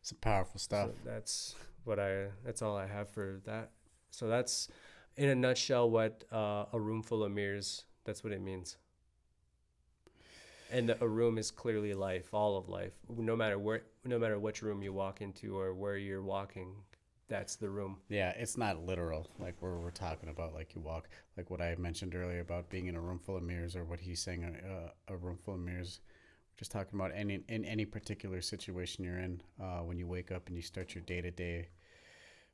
Some powerful stuff. So that's all I have for that. So that's in a nutshell what a room full of mirrors. That's what it means. And a room is clearly life, all of life. No matter which room you walk into or where you're walking, that's the room. Yeah, it's not literal like we're talking about. Like you walk, like what I mentioned earlier about being in a room full of mirrors, or what he's saying, a room full of mirrors. We're just talking about any particular situation you're in. When you wake up and you start your day to day,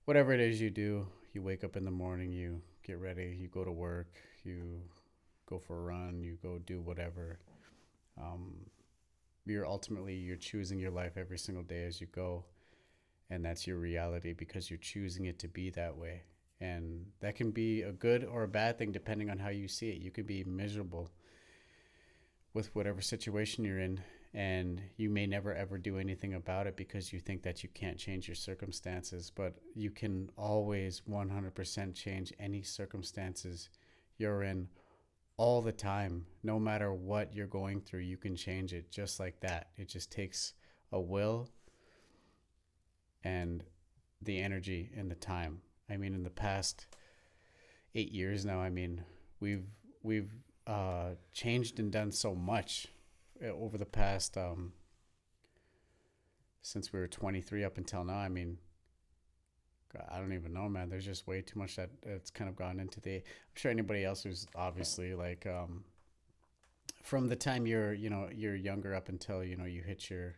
whatever it is you do, you wake up in the morning, you get ready, you go to work, you go for a run, you go do whatever. Um, you're choosing your life every single day as you go, and that's your reality because you're choosing it to be that way. And that can be a good or a bad thing depending on how you see it. You could be miserable with whatever situation you're in, and you may never ever do anything about it because you think that you can't change your circumstances, but you can always 100% change any circumstances you're in all the time. No matter what you're going through, you can change it just like that. It just takes a will and the energy and the time. I mean, in the past 8 years now, I mean, we've we've changed and done so much over the past since we were 23 up until now. I mean, I don't even know, man. There's just way too much that it's kind of gone into the. I'm sure anybody else who's obviously like from the time you're younger up until you hit your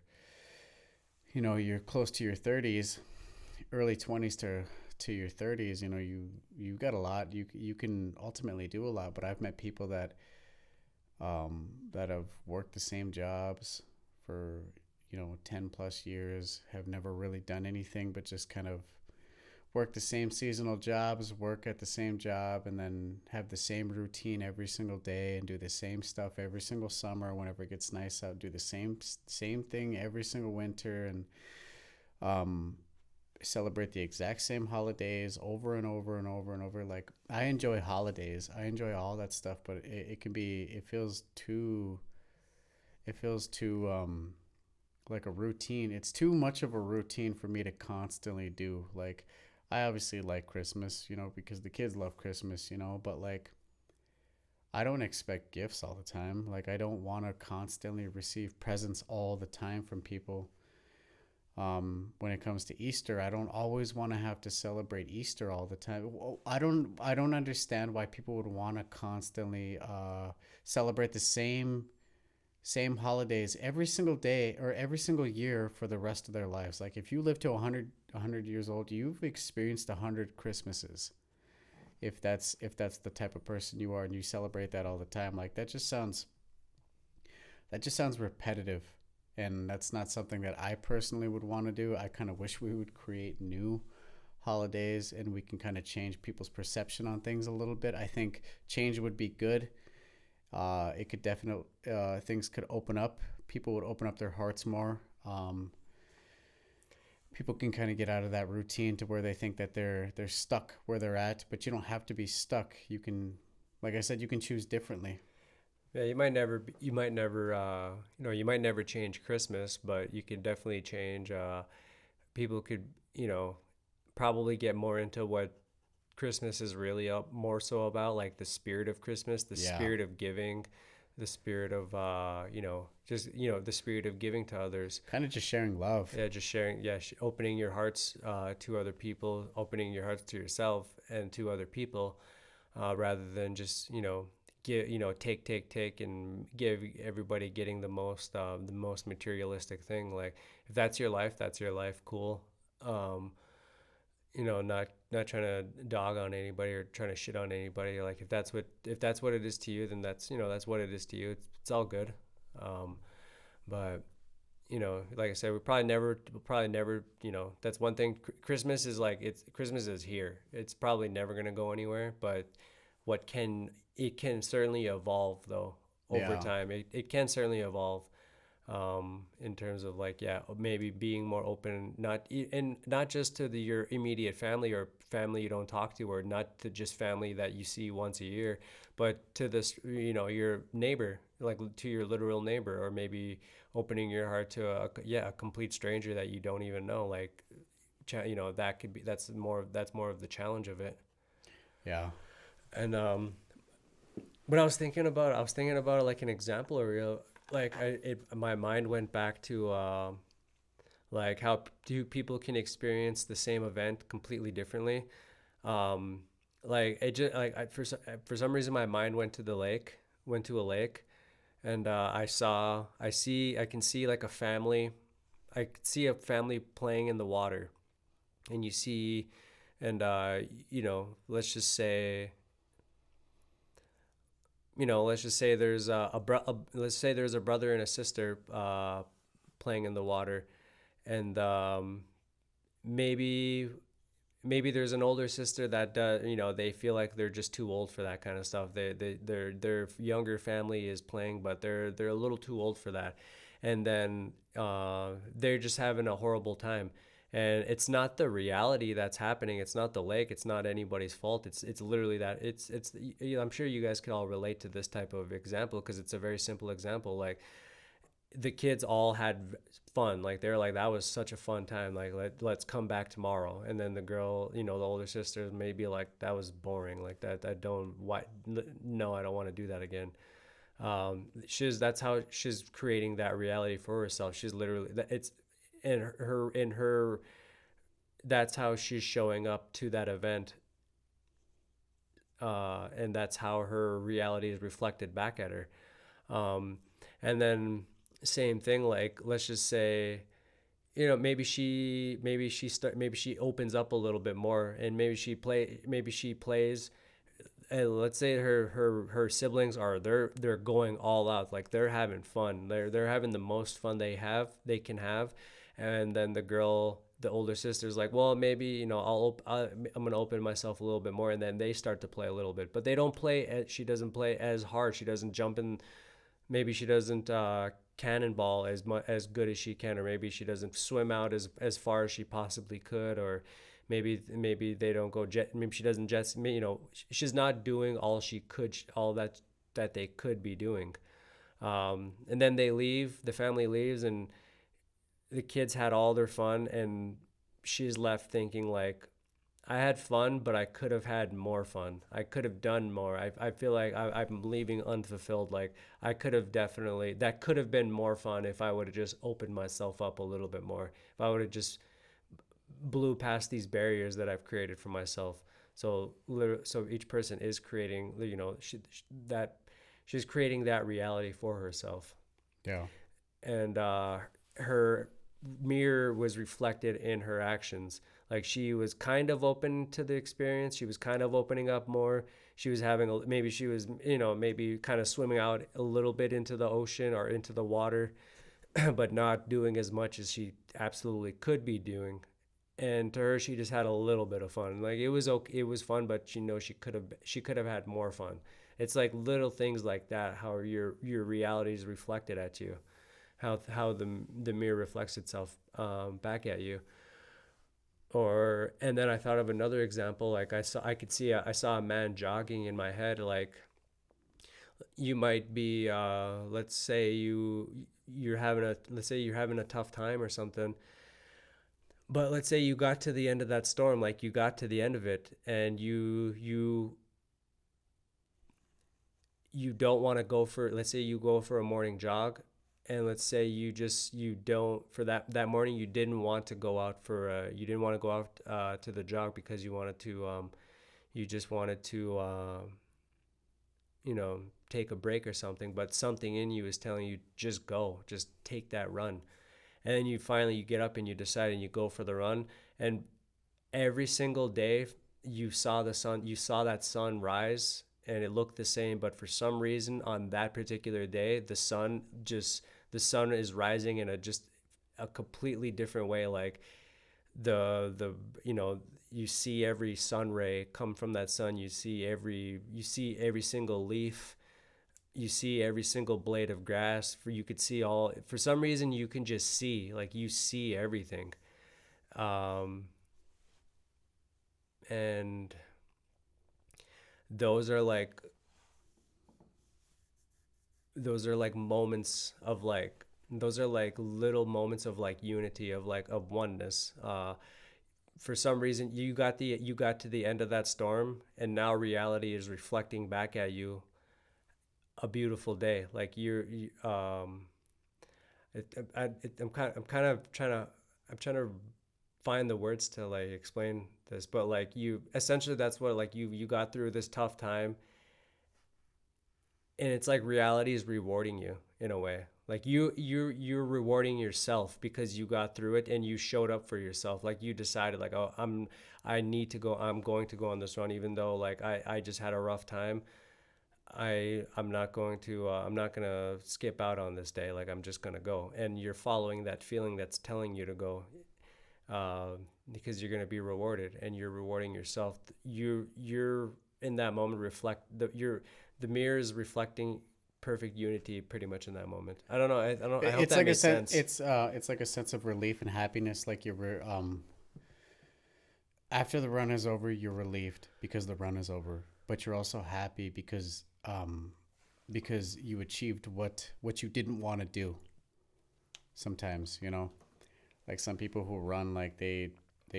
you're close to your 30s, early 20s to your 30s. You got a lot. You can ultimately do a lot. But I've met people that have worked the same jobs for 10 plus years, have never really done anything but just kind of work the same seasonal jobs, work at the same job, and then have the same routine every single day and do the same stuff every single summer. Whenever it gets nice out, do the same thing every single winter, and um, celebrate the exact same holidays over and over and over and over. Like, I enjoy holidays, I enjoy all that stuff, but it can be it feels too like a routine. It's too much of a routine for me to constantly do. Like, I obviously like Christmas, because the kids love Christmas, but like, I don't expect gifts all the time. Like, I don't want to constantly receive presents all the time from people. When it comes to Easter, I don't always want to have to celebrate Easter all the time. I don't understand why people would want to constantly celebrate the same holidays every single day or every single year for the rest of their lives. Like, if you live to 100 years old, you've experienced 100 Christmases. If that's the type of person you are and you celebrate that all the time, like, that just sounds repetitive, and that's not something that I personally would want to do. I kind of wish we would create new holidays and we can kind of change people's perception on things a little bit. I think change would be good. It could definitely things could open up. People would open up their hearts more. People can kind of get out of that routine to where they think that they're stuck where they're at, but you don't have to be stuck. You can, like I said, you can choose differently. Yeah, you might never change Christmas, but you can definitely change. People could, probably get more into what Christmas is really more so about, like the spirit of Christmas, the Yeah, spirit of giving, the spirit of, just, the spirit of giving to others. kind of just sharing love. Yeah, just sharing, yeah, opening your hearts to other people, opening your hearts to yourself and to other people, rather than just, give, take, and give everybody getting the most materialistic thing. Like, if that's your life, that's your life. Cool. Um, not trying to dog on anybody or trying to shit on anybody. Like, if that's what it is to you, then that's what it is to you. It's all good. Um, but like I said, we'll probably never, that's one thing. Christmas is like, Christmas is here. It's probably never gonna go anywhere. But it can certainly evolve though over Yeah, time. It can certainly evolve. in terms of like, yeah, maybe being more open, and not just to your immediate family or family you don't talk to, or not to just family that you see once a year, but to this, your neighbor, like to your literal neighbor, or maybe opening your heart to a complete stranger that you don't even know. Like, that could be, that's more of the challenge of it. Yeah. And but I was thinking about like an example, or real, like my mind went back to like how do people can experience the same event completely differently. Um, like it just like for some reason my mind went to a lake, and I can see like a family. I could see a family playing in the water, and you see, and let's just say, let's just say there's let's say there's a brother and a sister playing in the water, and maybe there's an older sister that they feel like they're just too old for that kind of stuff. Their younger family is playing, but they're a little too old for that, and then they're just having a horrible time. And it's not the reality that's happening. It's not the lake. It's not anybody's fault. It's literally that. I'm sure you guys can all relate to this type of example because it's a very simple example. Like, the kids all had fun. Like, they're like, that was such a fun time. Like, let's come back tomorrow. And then the girl, the older sister may be like, that was boring. Like, that don't, why, no, I don't want to do that again. That's how she's creating that reality for herself. She's literally, it's in her, that's how she's showing up to that event. And that's how her reality is reflected back at her. And then same thing, like, let's just say, maybe she opens up a little bit more, and maybe she plays, and let's say her siblings they're going all out, like they're having fun, they're having the most fun they can have. And then the older sister's like, well, maybe, I'm gonna open myself a little bit more, and then they start to play a little bit, but they don't play she doesn't play as hard, she doesn't jump in, maybe she doesn't cannonball as good as she can, or maybe she doesn't swim out as far as she possibly could, or maybe they don't go jet, maybe she doesn't jet, she's not doing all she could, all that they could be doing. And then the family leaves, and the kids had all their fun, and she's left thinking like, I had fun, but I could have had more fun. I could have done more. I feel like I'm leaving unfulfilled. Like, that could have been more fun if I would have just opened myself up a little bit more. If I would have just blew past these barriers that I've created for myself. So each person is creating, that she's creating that reality for herself. Yeah. And her mirror was reflected in her actions. Like, she was kind of open to the experience, she was kind of opening up more, she was maybe she was, maybe kind of swimming out a little bit into the ocean or into the water, but not doing as much as she absolutely could be doing. And to her, she just had a little bit of fun. Like, it was okay, it was fun, but she could have had more fun. It's like little things like that, how your reality is reflected at you, how the mirror reflects itself back at you. And then I thought of another example. Like, I saw a man jogging in my head. Like, you might be let's say you're having a tough time or something, but let's say you got to the end of that storm, like you got to the end of it, and you don't want to go for, let's say you go for a morning jog, and let's say you don't, for that morning, you didn't want to go out to the jog because you just wanted to take a break or something, but something in you is telling you, just take that run. And then you get up and you decide and you go for the run, and every single day you saw that sun rise, and it looked the same, but for some reason on that particular day, the sun is rising in a completely different way. Like, you see every sun ray come from that sun, you see every single leaf you see every single blade of grass. For you could see all. For some reason, you can just see, like you see everything. Um, and those are like those are like moments of like those are like little moments of like unity, of like of oneness. For some reason, you got to the end of that storm, and now reality is reflecting back at you a beautiful day. Like I'm kind of trying to find the words to like explain this, but like you essentially, that's what, like you got through this tough time, and it's like reality is rewarding you in a way. Like you're rewarding yourself because you got through it and you showed up for yourself. Like you decided, like, oh, I need to go, I'm going to go on this run, even though like I just had a rough time. I'm not gonna skip out on this day. Like I'm just gonna go, and you're following that feeling that's telling you to go, uh, because you're gonna be rewarded, and you're rewarding yourself. You're in that moment, the mirror is reflecting perfect unity pretty much in that moment. I don't know. I hope It's that like a made sense. it's like a sense of relief and happiness. Like after the run is over, you're relieved because the run is over, but you're also happy because you achieved what you didn't want to do. Sometimes, like some people who run, like they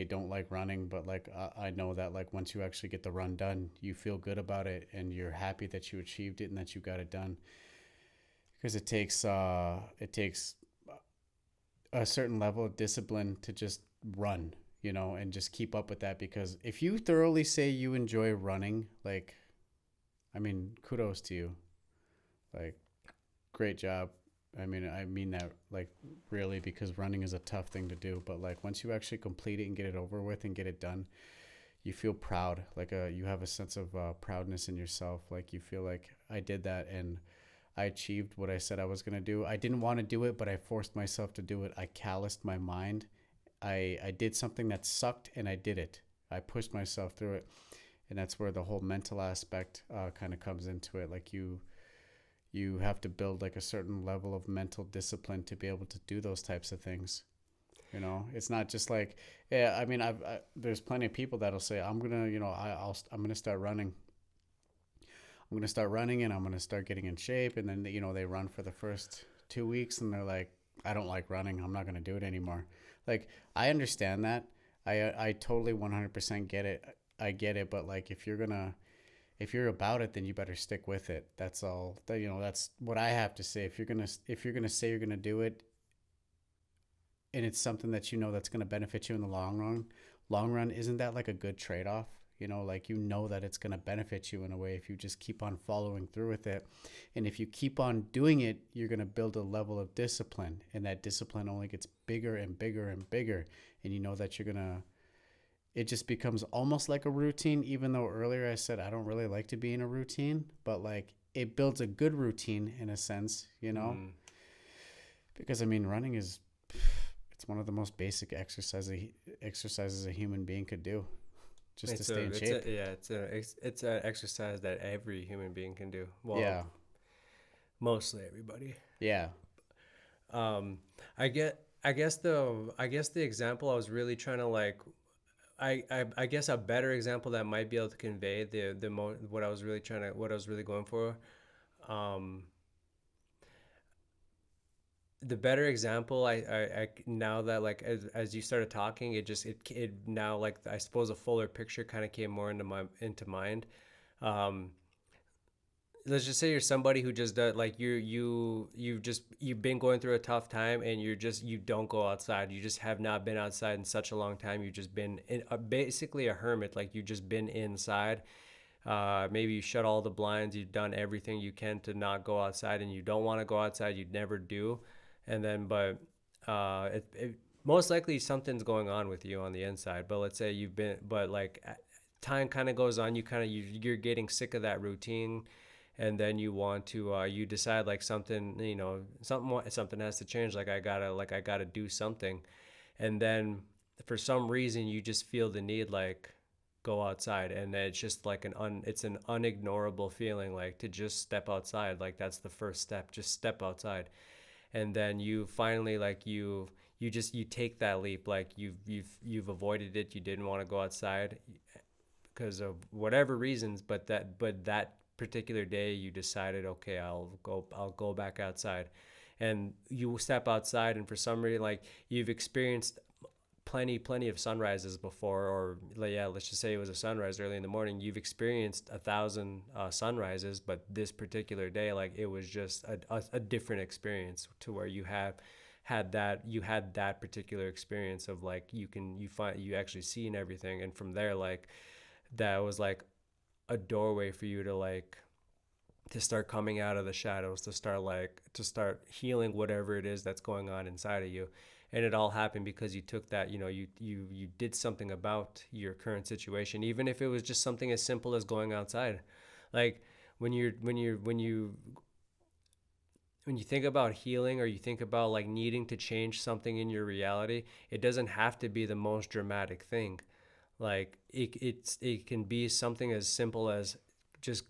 don't like running, but like I know that like once you actually get the run done, you feel good about it and you're happy that you achieved it and that you got it done, because it takes a certain level of discipline to just run, and just keep up with that. Because if you thoroughly say you enjoy running, like, I mean, kudos to you. Like, great job. I mean that like really, because running is a tough thing to do. But like once you actually complete it and get it over with and get it done, you feel proud. Like you have a sense of proudness in yourself. Like you feel like I did that and I achieved what I said I was gonna do. I didn't want to do it, but I forced myself to do it. I calloused my mind. I did something that sucked and I did it. I pushed myself through it, and that's where the whole mental aspect kind of comes into it. Like you have to build like a certain level of mental discipline to be able to do those types of things. It's not just like, yeah. I mean, there's plenty of people that'll say, I'm gonna, I'm gonna start running. I'm gonna start running and I'm gonna start getting in shape, and then they run for the first 2 weeks and they're like, I don't like running. I'm not gonna do it anymore. Like, I understand that. I totally 100% get it. I get it, but like if you're about it, then you better stick with it. That's all. That's what I have to say. If you're gonna say you're gonna do it, and it's something that that's gonna benefit you in the long run, isn't that like a good trade off? Like that it's gonna benefit you in a way if you just keep on following through with it, and if you keep on doing it, you're gonna build a level of discipline, and that discipline only gets bigger and bigger and bigger, and that you're gonna it just becomes almost like a routine, even though earlier I said I don't really like to be in a routine, but like it builds a good routine in a sense. Mm. Because I mean, running is it's one of the most basic exercises a human being could do, just to stay in shape. It's an exercise that every human being can do. Well, Yeah. mostly everybody. Yeah. Um, I guess the example I was really trying to like, I guess a better example that might be able to convey what I was really what I was really going for. Um, the better example, I now that like as you started talking, it now, like, I suppose a fuller picture kind of came more into mind. Um, let's just say you're somebody who just does, like, you've been going through a tough time, and you don't go outside. You just have not been outside in such a long time. You've just been basically a hermit. Like, you've just been inside. Maybe you shut all the blinds. You've done everything you can to not go outside, and you don't want to go outside. You never do. And then, but most likely something's going on with you on the inside. But let's say but like, time kind of goes on. You're getting sick of that routine, and then you want to you decide, like, something has to change. Like, I gotta do something. And then for some reason you just feel the need, like, go outside. And it's just like it's an unignorable feeling, like to just step outside. Like that's the first step, just step outside. And then you finally like you take that leap. Like you've avoided it. You didn't want to go outside because of whatever reasons, but that particular day you decided, okay, I'll go back outside. And you step outside, and for some reason, like, you've experienced plenty of sunrises before, or like, yeah, let's just say it was a sunrise early in the morning. You've experienced 1,000 sunrises, but this particular day, like, it was just a different experience, to where you had that particular experience of, like, you actually seen everything. And from there, like, that was like a doorway for you to, like, to start coming out of the shadows, to start healing whatever it is that's going on inside of you. And it all happened because you took that, you did something about your current situation, even if it was just something as simple as going outside. Like, when you think about healing, or you think about, like, needing to change something in your reality, it doesn't have to be the most dramatic thing. Like, it can be something as simple as just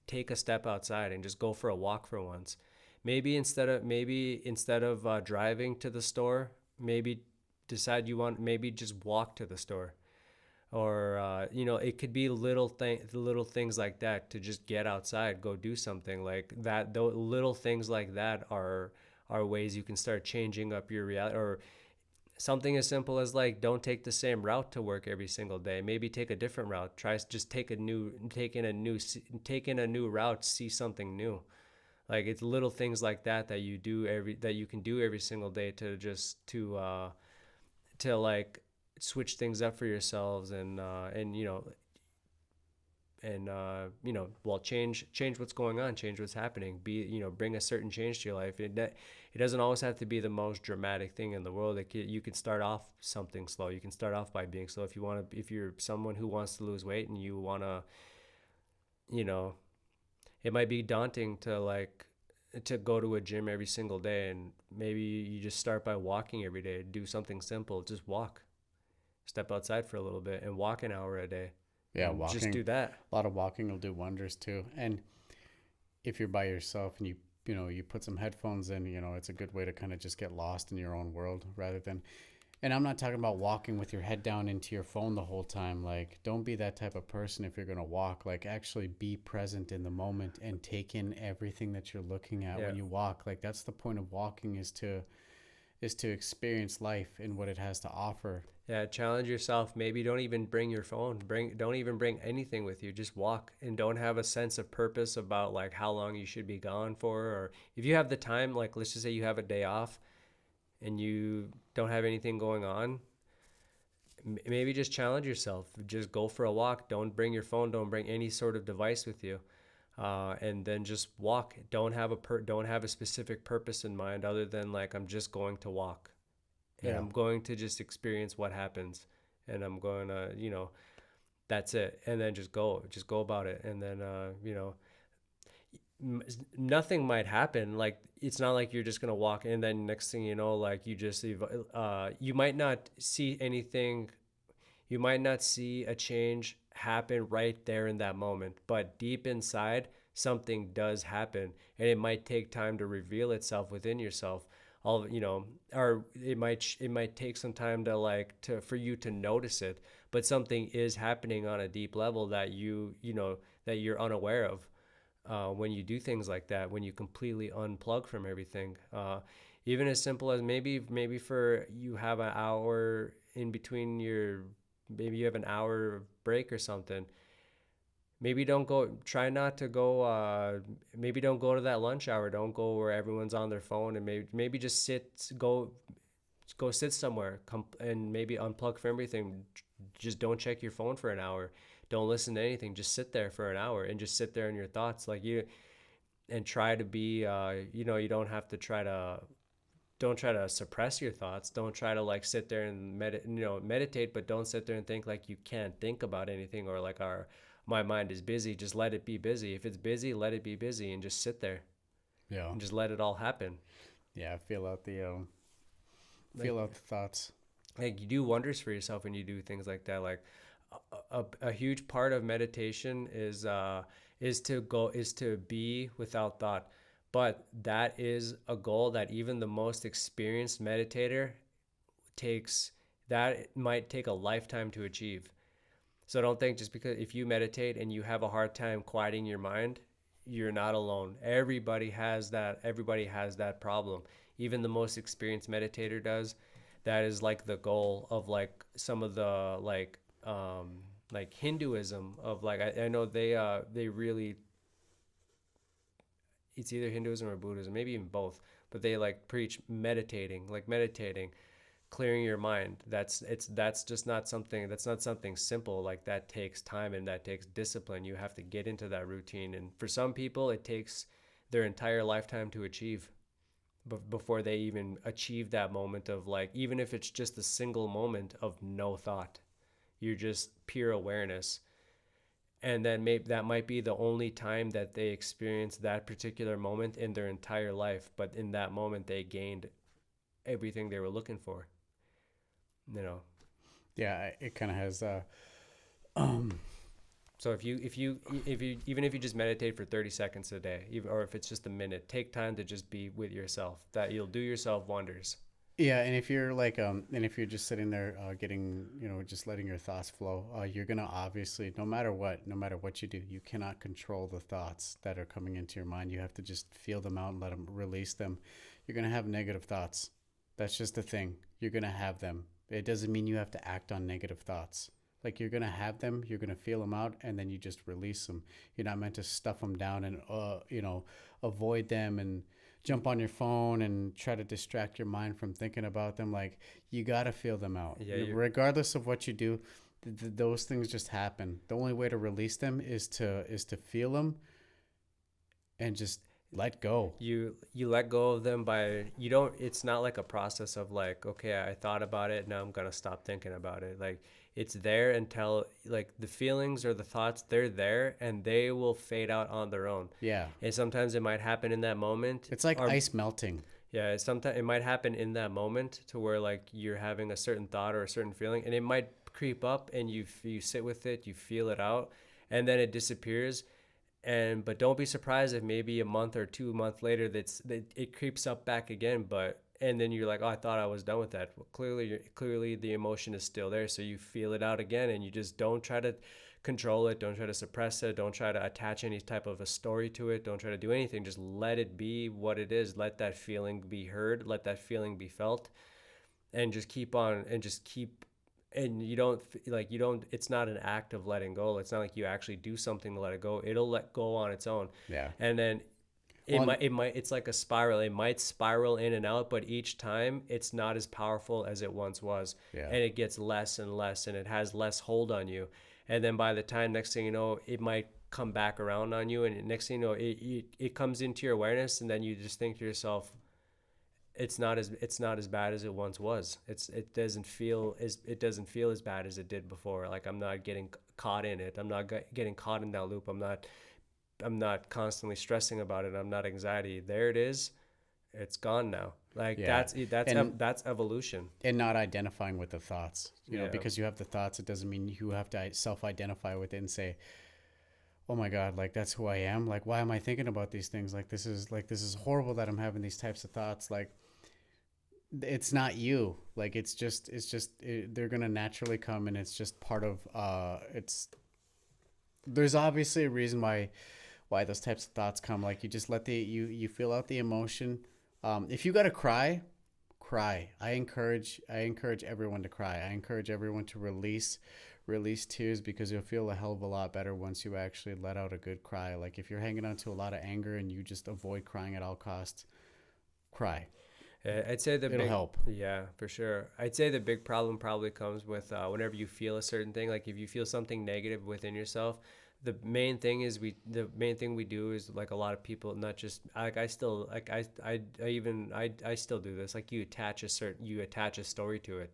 take a step outside and just go for a walk for once. Maybe instead of driving to the store, maybe decide you want, maybe just walk to the store. Or it could be little things like that, to just get outside, go do something like that. Those little things like that are ways you can start changing up your reality. Or something as simple as, like, don't take the same route to work every single day. Maybe take a different route. Try just take in a new route, see something new. Like, it's little things like that that you can do every single day, to just to like switch things up for yourselves. Well, change what's going on, change what's happening, bring a certain change to your life. It doesn't always have to be the most dramatic thing in the world. You can start off something slow. You can start off by being slow. If you're someone who wants to lose weight, and you want to, it might be daunting to go to a gym every single day, and maybe you just start by walking every day. Do something simple, just walk, step outside for a little bit, and walk an hour a day. Yeah, And just walking. do that. A lot of walking will do wonders too. And if you're by yourself and you put some headphones in, it's a good way to kind of just get lost in your own world, rather than. And I'm not talking about walking with your head down into your phone the whole time. Like, don't be that type of person if you're going to walk. Like, actually be present in the moment and take in everything that you're looking at when you walk. Like, that's the point of walking, is to experience life and what it has to offer. Yeah, challenge yourself. Maybe don't even bring your phone. Don't even bring anything with you. Just walk, and don't have a sense of purpose about, like, how long you should be gone for. Or if you have the time, like, let's just say you have a day off and you don't have anything going on, maybe just challenge yourself. Just go for a walk. Don't bring your phone. Don't bring any sort of device with you. And then just walk. Don't have a specific purpose in mind, other than, like, I'm just going to walk, and I'm going to just experience what happens, and I'm going to, that's it. And then just go about it. And then, nothing might happen. Like, it's not like you're just going to walk, and then next thing you know, like, you might not see anything. You might not see a change happen right there in that moment, but deep inside, something does happen, and it might take time to reveal itself within yourself. Or it might take some time for you to notice it, but something is happening on a deep level that that you're unaware of. When you do things like that, when you completely unplug from everything, even as simple as maybe for you have an hour in between maybe you have an hour break or something. Maybe try not to go, maybe don't go to that lunch hour. Don't go where everyone's on their phone, and maybe just go sit somewhere, and maybe unplug from everything. Just don't check your phone for an hour. Don't listen to anything. Just sit there for an hour, and just sit there in your thoughts, and try to be, you don't have to don't try to suppress your thoughts. Don't try to, like, sit there and meditate, but don't sit there and think like you can't think about anything, or like, my mind is busy. Just let it be busy. If it's busy, let it be busy, and just sit there. Yeah. And just let it all happen. Yeah. Feel out the thoughts. Like, you do wonders for yourself when you do things like that. Like, a huge part of meditation is to be without thought. But that is a goal that even the most experienced meditator takes, that it might take a lifetime to achieve. So don't think just because if you meditate and you have a hard time quieting your mind, you're not alone. Everybody has that problem. Even the most experienced meditator does. That is like the goal of like some of the like Hinduism of like I know they really, it's either Hinduism or Buddhism, maybe even both, but they like preach meditating, clearing your mind. That's just not something, that's not something simple. Like that takes time and that takes discipline. You have to get into that routine, and for some people it takes their entire lifetime to achieve, before they even achieve that moment of like, even if it's just a single moment of no thought, you're just pure awareness. And then maybe that might be the only time that they experience that particular moment in their entire life, but in that moment they gained everything they were looking for, you know. Yeah, it kind of has um So if you even if you just meditate for 30 seconds a day, even, or if it's just a minute, take time to just be with yourself. That you'll do yourself wonders. yeah, and if you're like and if you're just sitting there getting, just letting your thoughts flow, you're gonna obviously, no matter what you do, you cannot control the thoughts that are coming into your mind. You have to just feel them out and let them release them. You're gonna have negative thoughts. That's just the thing. You're gonna have them. It doesn't mean you have to act on negative thoughts. Like, you're gonna have them, you're gonna feel them out, and then you just release them. You're not meant to stuff them down and avoid them and jump on your phone and try to distract your mind from thinking about them. Like, you gotta feel them out. Yeah, Regardless of what you do, those things just happen. The only way to release them is to feel them and just let go. you let go of them by, you don't, it's not like a process of like, okay, I thought about it, now I'm gonna stop thinking about it. Like, it's there until, like, the feelings or the thoughts, they're there and they will fade out on their own. Yeah, And sometimes it might happen in that moment. it's like or ice melting. Yeah, sometimes it might happen in that moment to where like you're having a certain thought or a certain feeling, and it might creep up, and you sit with it, you feel it out, and then it disappears. And but don't be surprised if maybe a month or 2 months later that it creeps up back again. But and then you're like, oh, I thought I was done with that. Well, clearly the emotion is still there, so you feel it out again, and you just don't try to control it, don't try to suppress it, don't try to attach any type of a story to it, don't try to do anything, just let it be what it is. Let that feeling be heard, let that feeling be felt, and just keep on, and just keep. And you don't, it's not an act of letting go. It's not like you actually do something to let it go. It'll let go on its own. Yeah. And then it's like a spiral. It might spiral in and out, but each time it's not as powerful as it once was. Yeah. And it gets less and less, and it has less hold on you. And then by the time, next thing you know, it might come back around on you, and next thing you know, it comes into your awareness, and then you just think to yourself, it's not as bad as it once was. It doesn't feel as bad as it did before. Like, I'm not getting caught in it. I'm not getting caught in that loop. I'm not constantly stressing about it. I'm not anxiety. There it is. It's gone now. Like, Yeah. that's evolution. And not identifying with the thoughts, Yeah. because you have the thoughts, it doesn't mean you have to self-identify with it and say, oh my God, like, that's who I am. Like, why am I thinking about these things? Like, this is horrible that I'm having these types of thoughts. Like, it's not you. Like, they're going to naturally come, and it's just part of, there's obviously a reason why those types of thoughts come. Like, you just you feel out the emotion. If you got to cry, cry. I encourage everyone to cry. I encourage everyone to release tears, because you'll feel a hell of a lot better once you actually let out a good cry. Like, if you're hanging on to a lot of anger and you just avoid crying at all costs, cry. I'd say It'll help. Yeah, for sure. I'd say the big problem probably comes with whenever you feel a certain thing. Like, if you feel something negative within yourself, the main thing we do is, like, a lot of people, not just like, I still, like, I still do this. Like, you attach a story to it.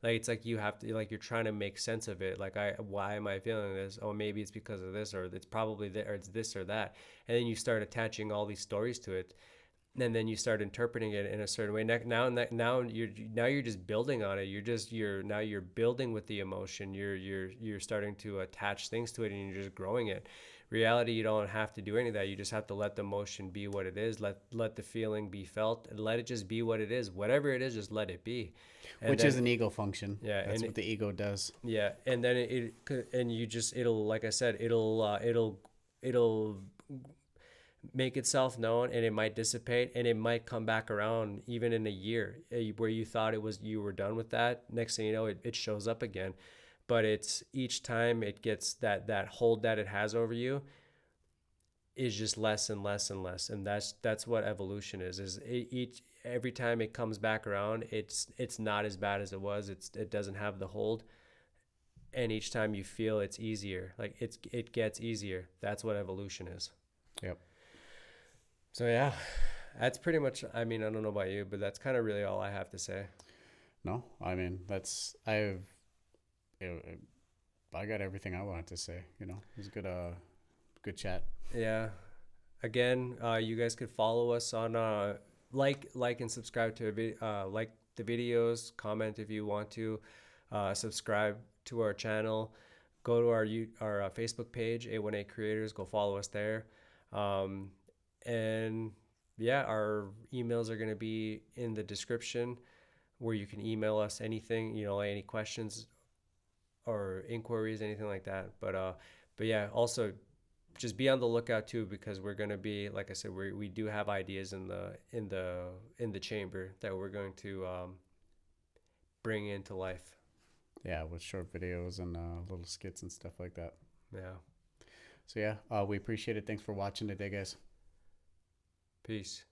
Like, it's like you have to, like, you're trying to make sense of it. Like, why am I feeling this? Oh, maybe it's because of this, or it's probably or it's this or that. And then you start attaching all these stories to it. and then you start interpreting it in a certain way. Now you're just building on it. You're building with the emotion. You're starting to attach things to it, and you're just growing it. Reality, you don't have to do any of that. You just have to let the emotion be what it is. Let the feeling be felt, and let it just be what it is. Whatever it is, just let it be. And Which then, is an ego function. yeah, That's and what the ego does. yeah, and then and you just, it'll, like I said, it'll make itself known, and it might dissipate, and it might come back around even in a year, where you thought you were done with that. Next thing you know, it shows up again. But it's each time it gets that hold that it has over you is just less and less and less. And that's what evolution is every time it comes back around, it's not as bad as it was. It doesn't have the hold. And each time you feel it's easier, like it gets easier. That's what evolution is. Yep. So yeah, that's pretty much, I mean, I don't know about you, but that's kind of really all I have to say. No, I mean, I got everything I wanted to say. It was a good chat. Yeah. Again, you guys could follow us on like and subscribe to like the videos, comment if you want to, subscribe to our channel, go to our Facebook page, A1A Creators, go follow us there. And yeah, our emails are going to be in the description, where you can email us anything, any questions or inquiries, anything like that. But yeah, also just be on the lookout too, because we're going to be, like I said, we do have ideas in the chamber that we're going to bring into life. Yeah, with short videos and little skits and stuff like that. Yeah. So yeah, we appreciate it. Thanks for watching today, guys. Peace.